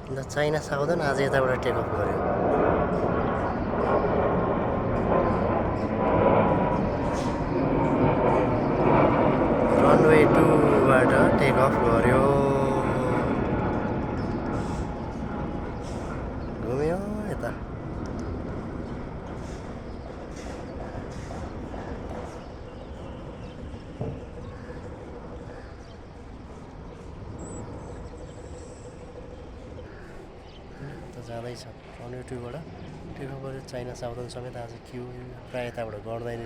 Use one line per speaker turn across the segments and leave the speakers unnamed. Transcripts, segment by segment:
ल China southern आज यताबाट टेक अफ गर्यो। रनवे 2 बाट टेक अफ गर्यो। घुम्यो यता। जाँदैछ रनवे 2 बाट टेक अफ गर्यो। चाइना साउदर्न समेत आज क्यु प्रायः यताबाट गर्दैन।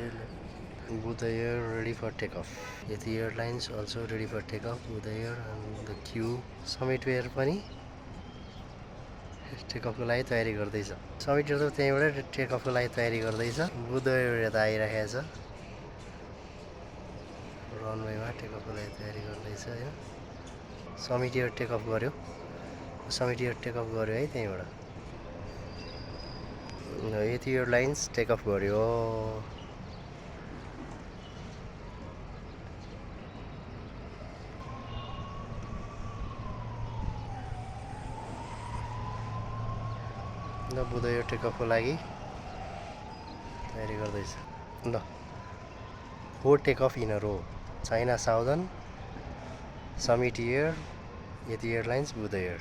With the air ready for takeoff. Yeti Airlines also ready for takeoff. With the air and the Q Summit Air पनि टेकअफको लागि तयारी गर्दैछ। समिट एयर त त्यहीँबाट टेकअफको लागि तयारी गर्दैछ। बुध एयर यता आइरहेको छ। रनवेमा टेकअफको लागि तयारी गर्दैछ हैन। समिट एयर टेकअफ गर्यो। समिट एयर टेकअफ गर्यो है त्यहीँबाट। यति एयरलाइन्स टेकअफ गर्यो। ल बुध एयर टेकअफको लागि तयारी गर्दैछ। ल 4 takeoff in a row. China Southern, Summit Air, Yeti Airlines, Buddha air.